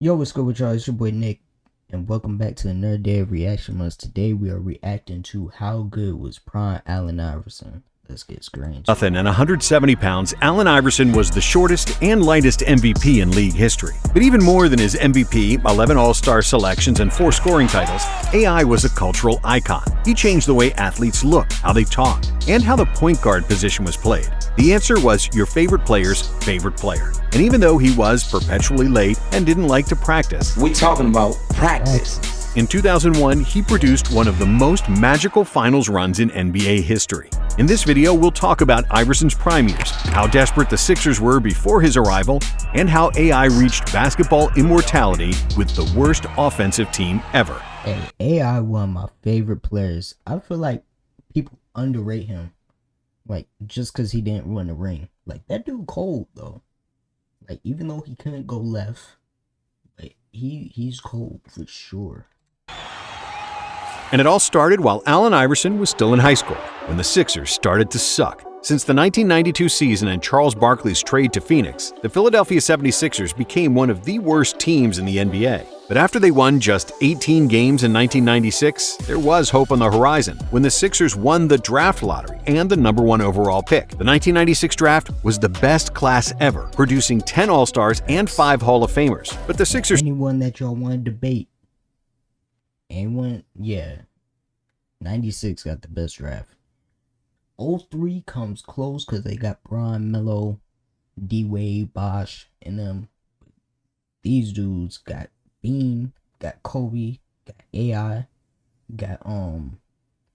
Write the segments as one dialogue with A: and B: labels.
A: Yo, what's good with y'all? It's your boy Nick, and welcome back to another day of Reaction Months. Today we are reacting to how good was Prime Allen Iverson. Let's get screen.
B: Nothing and 170 pounds, Allen Iverson was the shortest and lightest MVP in league history. But even more than his MVP, 11 All-Star selections, and 4 scoring titles, AI was a cultural icon. He changed the way athletes looked, how they talked, and how the point guard position was played. The answer was your favorite player's favorite player. And even though he was perpetually late and didn't like to practice,
C: we talking about practice.
B: In 2001, he produced one of the most magical finals runs in NBA history. In this video, we'll talk about Iverson's prime years, how desperate the Sixers were before his arrival, and how AI reached basketball immortality with the worst offensive team ever.
A: Hey, AI one of my favorite players. I feel like people underrate him, like just because he didn't win the ring. Like that dude cold though. Like even though he couldn't go left, like he's cold for sure.
B: And it all started while Allen Iverson was still in high school, when the Sixers started to suck. Since the 1992 season and Charles Barkley's trade to Phoenix, the Philadelphia 76ers became one of the worst teams in the NBA. But after they won just 18 games in 1996, there was hope on the horizon when the Sixers won the draft lottery and the #1 overall pick. The 1996 draft was the best class ever, producing 10 All-Stars and 5 Hall of Famers. But the Sixers...
A: Anyone that y'all want to debate? Anyone? Yeah. 96 got the best draft. 03 comes close because they got Bron, Melo, D-Wade, Bosh, and them. These dudes got Bean, got Kobe, got AI, got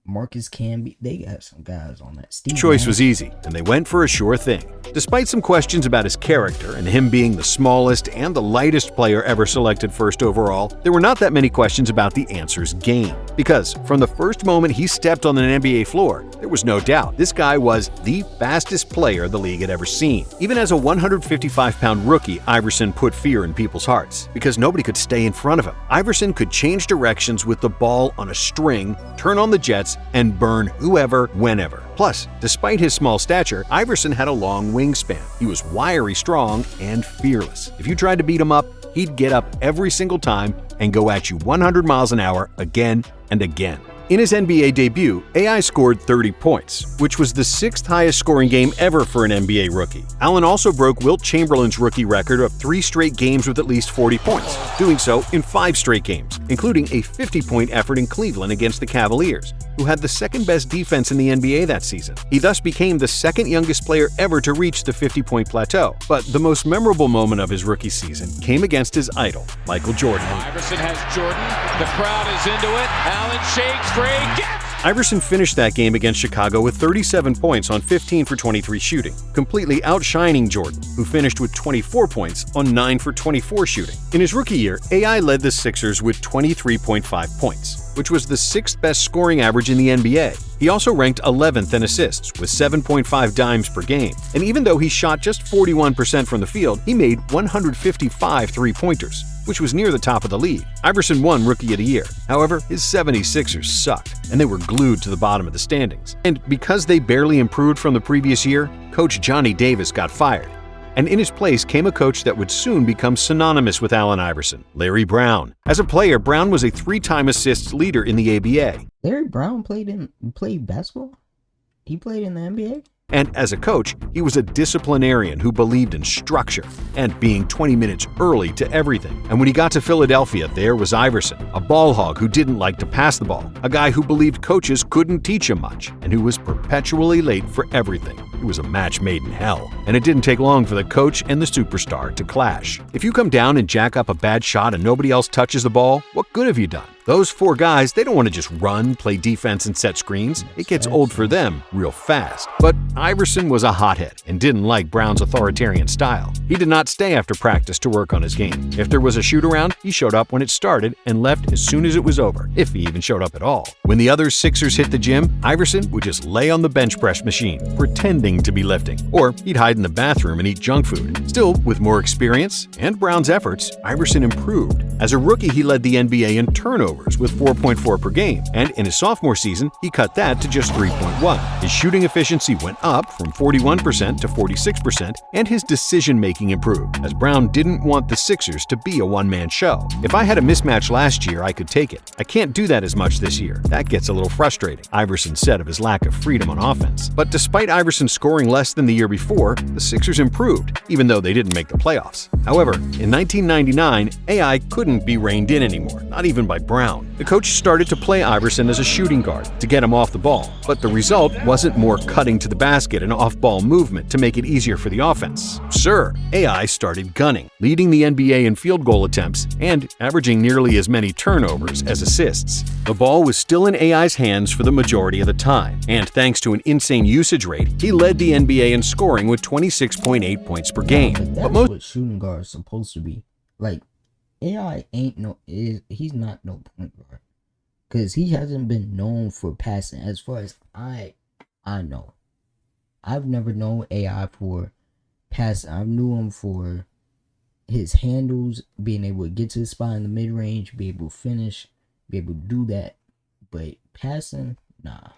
A: Marcus Camby. They got some guys on that.
B: The choice was easy, and they went for a sure thing. Despite some questions about his character and him being the smallest and the lightest player ever selected first overall, there were not that many questions about the answer's game. Because from the first moment he stepped on an NBA floor, there was no doubt this guy was the fastest player the league had ever seen. Even as a 155-pound rookie, Iverson put fear in people's hearts because nobody could stay in front of him. Iverson could change directions with the ball on a string, turn on the jets, and burn whoever, whenever. Plus, despite his small stature, Iverson had a long wingspan. He was wiry strong and fearless. If you tried to beat him up, he'd get up every single time and go at you 100 miles an hour again and again. In his NBA debut, AI scored 30 points, which was the 6th highest scoring game ever for an NBA rookie. Allen also broke Wilt Chamberlain's rookie record of 3 straight games with at least 40 points, doing so in 5 straight games, including a 50-point effort in Cleveland against the Cavaliers, who had the second best defense in the NBA that season. He thus became the second youngest player ever to reach the 50-point plateau. But the most memorable moment of his rookie season came against his idol, Michael Jordan.
D: Iverson has Jordan. The crowd is into it. Allen shakes free.
B: Iverson finished that game against Chicago with 37 points on 15 for 23 shooting, completely outshining Jordan, who finished with 24 points on 9 for 24 shooting. In his rookie year, AI led the Sixers with 23.5 points, which was the 6th best scoring average in the NBA. He also ranked 11th in assists with 7.5 dimes per game. And even though he shot just 41% from the field, he made 155 three-pointers, which was near the top of the league. Iverson won Rookie of the Year. However, his 76ers sucked, and they were glued to the bottom of the standings. And because they barely improved from the previous year, Coach Johnny Davis got fired. And in his place came a coach that would soon become synonymous with Allen Iverson, Larry Brown. As a player, Brown was a 3-time assists leader in the ABA.
A: Larry Brown played basketball? He played in the NBA?
B: And as a coach, he was a disciplinarian who believed in structure and being 20 minutes early to everything. And when he got to Philadelphia, there was Iverson, a ball hog who didn't like to pass the ball, a guy who believed coaches couldn't teach him much, and who was perpetually late for everything. It was a match made in hell, and it didn't take long for the coach and the superstar to clash. If you come down and jack up a bad shot and nobody else touches the ball, what good have you done? Those 4 guys, they don't want to just run, play defense, and set screens. It gets old for them real fast. But Iverson was a hothead and didn't like Brown's authoritarian style. He did not stay after practice to work on his game. If there was a shoot-around, he showed up when it started and left as soon as it was over, if he even showed up at all. When the other Sixers hit the gym, Iverson would just lay on the bench press machine, pretending to be lifting. Or he'd hide in the bathroom and eat junk food. Still, with more experience and Brown's efforts, Iverson improved. As a rookie, he led the NBA in turnovers turnovers with 4.4 per game, and in his sophomore season, he cut that to just 3.1. His shooting efficiency went up from 41% to 46%, and his decision-making improved, as Brown didn't want the Sixers to be a one-man show. "If I had a mismatch last year, I could take it. I can't do that as much this year. That gets a little frustrating," Iverson said of his lack of freedom on offense. But despite Iverson scoring less than the year before, the Sixers improved, even though they didn't make the playoffs. However, in 1999, AI couldn't be reined in anymore, not even by Brown. The coach started to play Iverson as a shooting guard to get him off the ball, but the result wasn't more cutting to the basket and off-ball movement to make it easier for the offense. Sir, AI started gunning, leading the NBA in field goal attempts and averaging nearly as many turnovers as assists. The ball was still in AI's hands for the majority of the time, and thanks to an insane usage rate, he led the NBA in scoring with 26.8 points per game.
A: But that's what shooting guard is supposed to be. Like, AI he's not no point guard, because he hasn't been known for passing as far as I know. I've never known AI for passing. I knew him for his handles, being able to get to the spot in the mid-range, be able to finish, be able to do that. But passing, nah.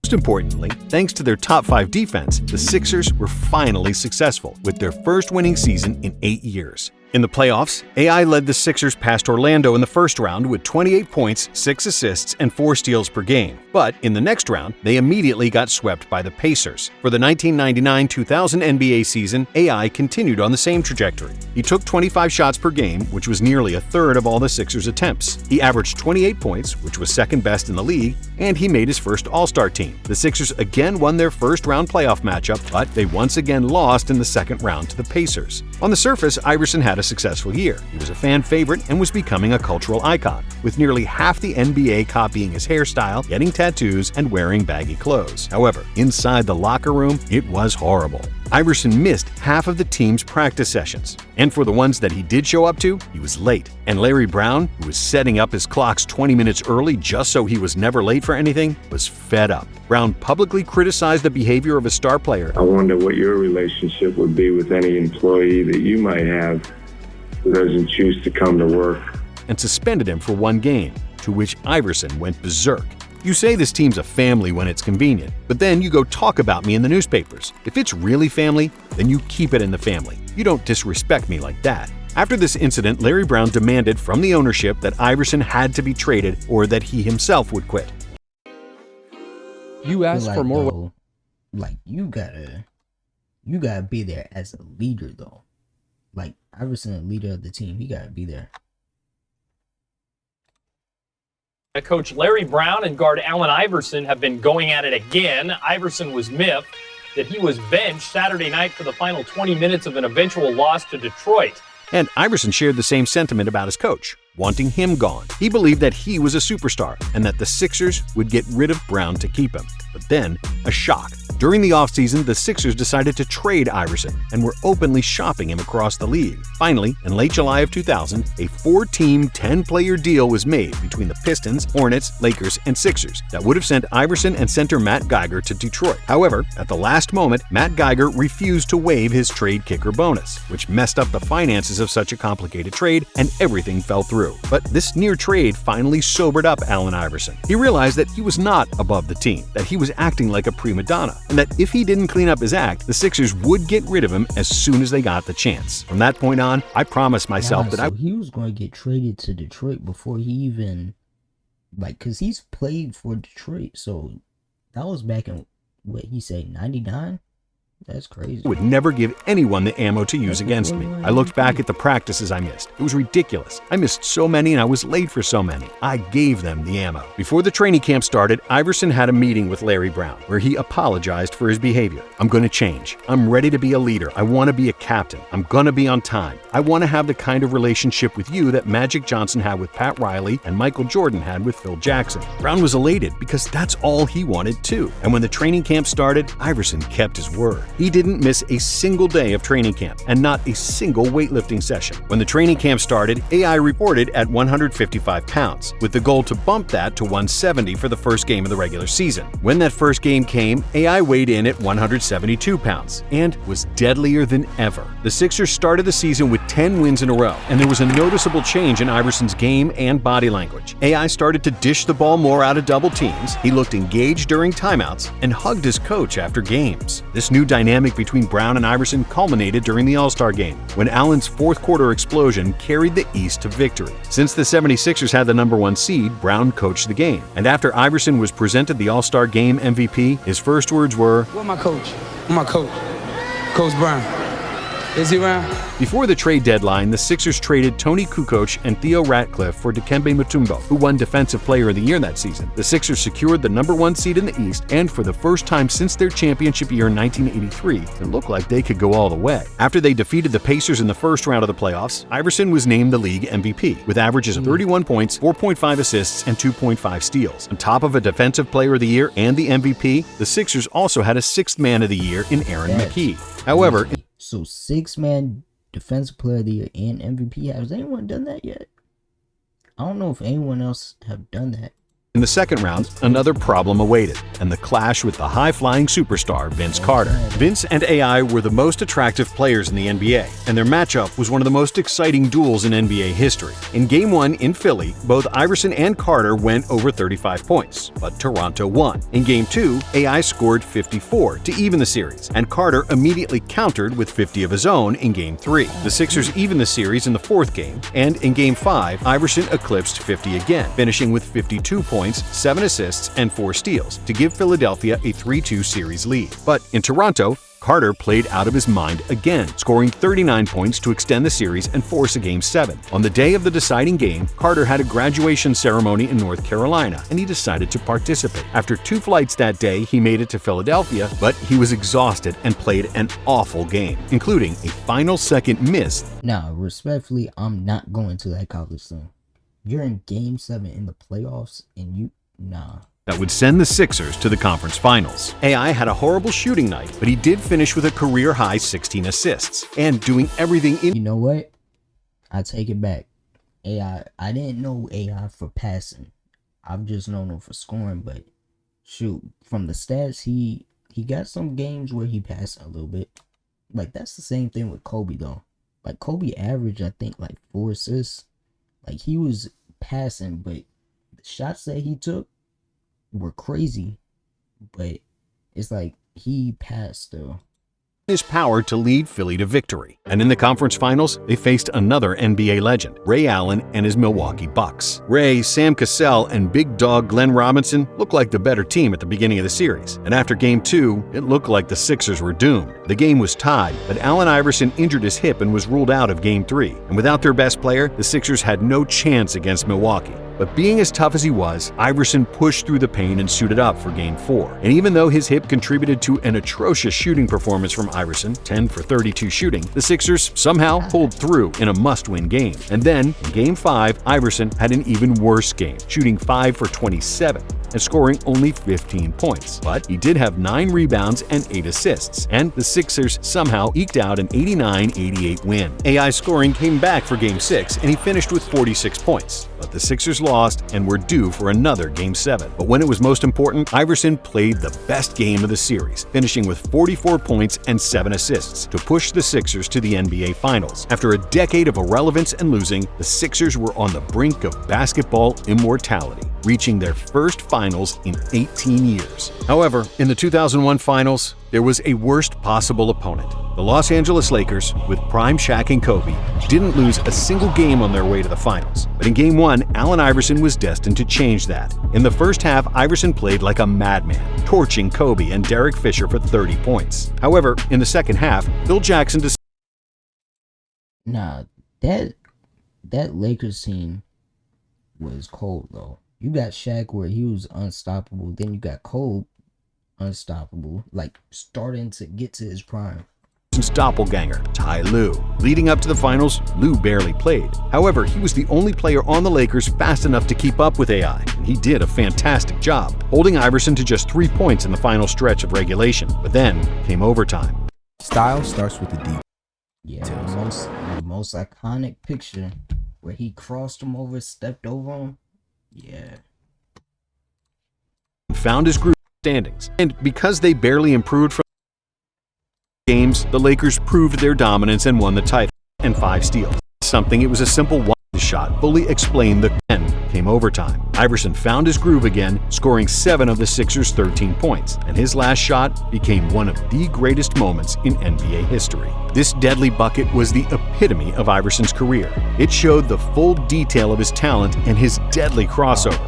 B: Most importantly, thanks to their top 5 defense, the Sixers were finally successful with their first winning season in 8 years. In the playoffs, AI led the Sixers past Orlando in the first round with 28 points, 6 assists, and 4 steals per game. But in the next round, they immediately got swept by the Pacers. For the 1999-2000 NBA season, AI continued on the same trajectory. He took 25 shots per game, which was nearly a third of all the Sixers' attempts. He averaged 28 points, which was second best in the league, and he made his first All-Star team. The Sixers again won their first-round playoff matchup, but they once again lost in the second round to the Pacers. On the surface, Iverson had a successful year. He was a fan favorite and was becoming a cultural icon, with nearly half the NBA copying his hairstyle, getting tattoos, and wearing baggy clothes. However, inside the locker room, it was horrible. Iverson missed half of the team's practice sessions, and for the ones that he did show up to, he was late. And Larry Brown, who was setting up his clocks 20 minutes early just so he was never late for anything, was fed up. Brown publicly criticized the behavior of a star player.
E: "I wonder what your relationship would be with any employee that you might have who doesn't choose to come to work,"
B: and suspended him for 1 game, to which Iverson went berserk. "You say this team's a family when it's convenient, but then you go talk about me in the newspapers. If it's really family, then you keep it in the family. You don't disrespect me like that." After this incident, Larry Brown demanded from the ownership that Iverson had to be traded or that he himself would quit.
F: You asked for more.
A: Though, like, you gotta be there as a leader, though. Like, Iverson, a leader of the team, he gotta be there.
G: Coach Larry Brown and guard Allen Iverson have been going at it again. Iverson was miffed that he was benched Saturday night for the final 20 minutes of an eventual loss to Detroit.
B: And Iverson shared the same sentiment about his coach, wanting him gone. He believed that he was a superstar and that the Sixers would get rid of Brown to keep him. But then, a shock. During the offseason, the Sixers decided to trade Iverson and were openly shopping him across the league. Finally, in late July of 2000, a 4-team, 10-player deal was made between the Pistons, Hornets, Lakers, and Sixers that would have sent Iverson and center Matt Geiger to Detroit. However, at the last moment, Matt Geiger refused to waive his trade kicker bonus, which messed up the finances of such a complicated trade, and everything fell through. But this near trade finally sobered up Allen Iverson. He realized that he was not above the team, that he was acting like a prima donna, and that if he didn't clean up his act, the Sixers would get rid of him as soon as they got the chance. From that point on, I promised myself that
A: he was going to get traded to Detroit before he even, like, because he's played for Detroit, so that was back in, what he said, 99? That's crazy.
B: Would never give anyone the ammo to use against me. I looked back at the practices I missed. It was ridiculous. I missed so many and I was late for so many. I gave them the ammo. Before the training camp started, Iverson had a meeting with Larry Brown where he apologized for his behavior. "I'm going to change. I'm ready to be a leader. I want to be a captain. I'm going to be on time. I want to have the kind of relationship with you that Magic Johnson had with Pat Riley and Michael Jordan had with Phil Jackson." Brown was elated because that's all he wanted too. And when the training camp started, Iverson kept his word. He didn't miss a single day of training camp and not a single weightlifting session. When the training camp started, AI reported at 155 pounds, with the goal to bump that to 170 for the first game of the regular season. When that first game came, AI weighed in at 172 pounds and was deadlier than ever. The Sixers started the season with 10 wins in a row, and there was a noticeable change in Iverson's game and body language. AI started to dish the ball more out of double teams, he looked engaged during timeouts, and hugged his coach after games. This new dynamic between Brown and Iverson culminated during the All-Star game, when Allen's fourth-quarter explosion carried the East to victory. Since the 76ers had the #1 seed, Brown coached the game, and after Iverson was presented the All-Star game MVP, his first words were,
C: Where my coach? Where my coach? Coach Brown. Is he around?
B: Before the trade deadline, the Sixers traded Tony Kukoc and Theo Ratcliffe for Dikembe Mutombo, who won Defensive Player of the Year that season. The Sixers secured the #1 seed in the East, and for the first time since their championship year in 1983, it looked like they could go all the way. After they defeated the Pacers in the first round of the playoffs, Iverson was named the league MVP, with averages of 31 points, 4.5 assists, and 2.5 steals. On top of a Defensive Player of the Year and the MVP, the Sixers also had a Sixth Man of the Year in Aaron McKie. However,
A: so 6-man Defensive Player of the Year and MVP. Has anyone done that yet? I don't know if anyone else have done that.
B: in the second round, another problem awaited, and the clash with the high-flying superstar Vince Carter. Vince and AI were the most attractive players in the NBA, and their matchup was one of the most exciting duels in NBA history. In Game 1 in Philly, both Iverson and Carter went over 35 points, but Toronto won. In Game 2, AI scored 54 to even the series, and Carter immediately countered with 50 of his own in Game 3. The Sixers evened the series in the fourth game, and in Game 5, Iverson eclipsed 50 again, finishing with 52 points, 7 assists, and 4 steals to give Philadelphia a 3-2 series lead. But in Toronto, Carter played out of his mind again, scoring 39 points to extend the series and force a Game 7. On the day of the deciding game, Carter had a graduation ceremony in North Carolina, and he decided to participate. After 2 flights that day, he made it to Philadelphia, but he was exhausted and played an awful game, including a final second miss.
A: Now, respectfully, I'm not going to that college thing. You're in Game 7 in the playoffs, and
B: that would send the Sixers to the conference finals. AI had a horrible shooting night, but he did finish with a career-high 16 assists, and doing everything in—
A: You know what? I take it back. I didn't know AI for passing. I've just known him for scoring, but shoot, from the stats, he got some games where he passed a little bit. Like, that's the same thing with Kobe, though. Like, Kobe averaged, I think, like 4 assists. Like, he was passing, but the shots that he took were crazy, but it's like he passed though.
B: His power to lead Philly to victory. And in the conference finals, they faced another NBA legend, Ray Allen and his Milwaukee Bucks. Ray, Sam Cassell, and big dog Glenn Robinson looked like the better team at the beginning of the series. And after Game 2, it looked like the Sixers were doomed. The game was tied, but Allen Iverson injured his hip and was ruled out of Game 3. And without their best player, the Sixers had no chance against Milwaukee. But being as tough as he was, Iverson pushed through the pain and suited up for Game 4. And even though his hip contributed to an atrocious shooting performance from Iverson, 10 for 32 shooting, the Sixers somehow pulled through in a must-win game. And then, in Game 5, Iverson had an even worse game, shooting 5 for 27 and scoring only 15 points. But he did have 9 rebounds and 8 assists, and the Sixers somehow eked out an 89-88 win. AI scoring came back for Game 6, and he finished with 46 points. But the Sixers lost and were due for another Game 7. But when it was most important, Iverson played the best game of the series, finishing with 44 points and 7 assists to push the Sixers to the NBA Finals. After a decade of irrelevance and losing, the Sixers were on the brink of basketball immortality, reaching their first finals in 18 years. However, in the 2001 finals, there was a worst possible opponent. The Los Angeles Lakers, with prime Shaq and Kobe, didn't lose a single game on their way to the finals. But in Game 1, Allen Iverson was destined to change that. In the first half, Iverson played like a madman, torching Kobe and Derek Fisher for 30 points. However, in the second half, Phil Jackson decided—
A: that Lakers team was cold, though. You got Shaq where he was unstoppable. Then you got Kobe unstoppable, like starting to get to his prime.
B: Iverson's doppelganger, Ty Lue. Leading up to the finals, Lue barely played. However, he was the only player on the Lakers fast enough to keep up with AI, and he did a fantastic job, holding Iverson to just 3 points in the final stretch of regulation. But then came overtime.
F: Style starts with the D.
A: Yeah, the most iconic picture where he crossed him over, stepped over him. Yeah.
B: Found his groove standings, and because they barely improved from games, the Lakers proved their dominance and won the title and 5 steals. Something it was a simple one shot fully explained. The end came overtime. Iverson found his groove again, scoring 7 of the Sixers' 13 points, and his last shot became one of the greatest moments in NBA history. This deadly bucket was the epitome of Iverson's career. It showed the full detail of his talent and his deadly crossover,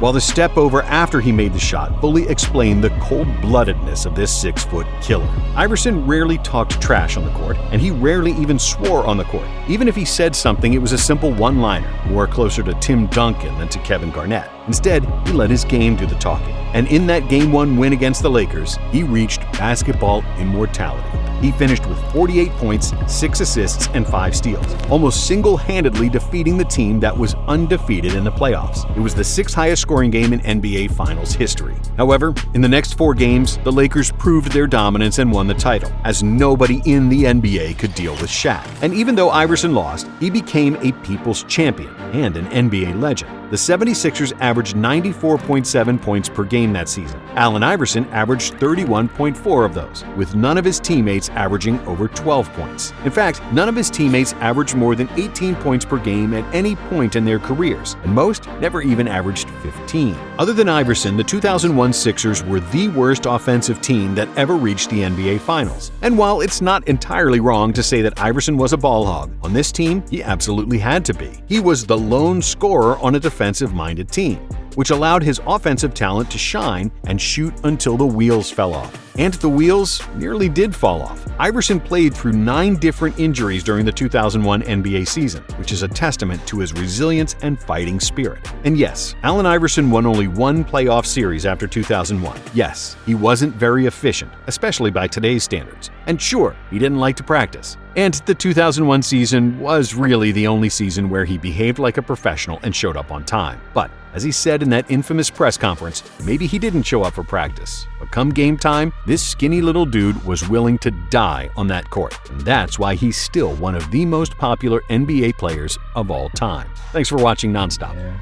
B: while the step over after he made the shot fully explained the cold-bloodedness of this 6-foot killer. Iverson rarely talked trash on the court, and he rarely even swore on the court. Even if he said something, it was a simple one-liner, more closer to Tim Duncan than to Kevin Garnett. Instead, he let his game do the talking. And in that Game 1 win against the Lakers, he reached basketball immortality. He finished with 48 points, 6 assists, and 5 steals, almost single-handedly defeating the team that was undefeated in the playoffs. It was the 6th highest scoring game in NBA Finals history. However, in the next 4 games, the Lakers proved their dominance and won the title, as nobody in the NBA could deal with Shaq. And even though Iverson lost, he became a people's champion and an NBA legend. The 76ers averaged 94.7 points per game that season. Allen Iverson averaged 31.4 of those, with none of his teammates averaging over 12 points. In fact, none of his teammates averaged more than 18 points per game at any point in their careers, and most never even averaged 15. Other than Iverson, the 2001 Sixers were the worst offensive team that ever reached the NBA Finals. And while it's not entirely wrong to say that Iverson was a ball hog, on this team, he absolutely had to be. He was the lone scorer on a defensive-minded team, which allowed his offensive talent to shine and shoot until the wheels fell off. And the wheels nearly did fall off. Iverson played through 9 different injuries during the 2001 NBA season, which is a testament to his resilience and fighting spirit. And yes, Allen Iverson won only 1 playoff series after 2001. Yes, he wasn't very efficient, especially by today's standards. And sure, he didn't like to practice. And the 2001 season was really the only season where he behaved like a professional and showed up on time. But as he said in that infamous press conference, maybe he didn't show up for practice. But come game time, this skinny little dude was willing to die on that court. And that's why he's still one of the most popular NBA players of all time. Thanks for watching Nonstop.
A: Yeah.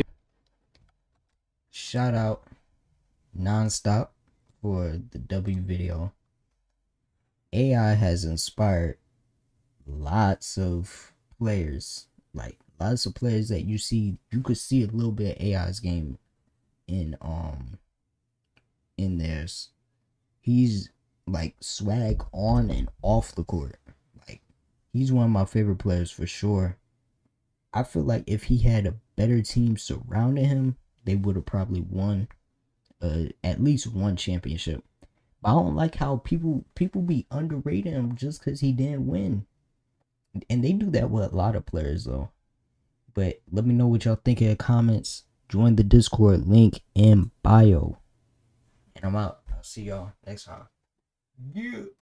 A: Shout out Nonstop for the W video. AI has inspired lots of players, like lots of players that you could see a little bit of AI's game in theirs. He's like swag on and off the court. Like, he's one of my favorite players for sure. I feel like if he had a better team surrounding him, they would have probably won at least one championship. But I don't like how people be underrating him just because he didn't win. And they do that with a lot of players though. But let me know what y'all think in the comments. Join the Discord, link in bio. And I'm out. I'll see y'all next time. Yeah.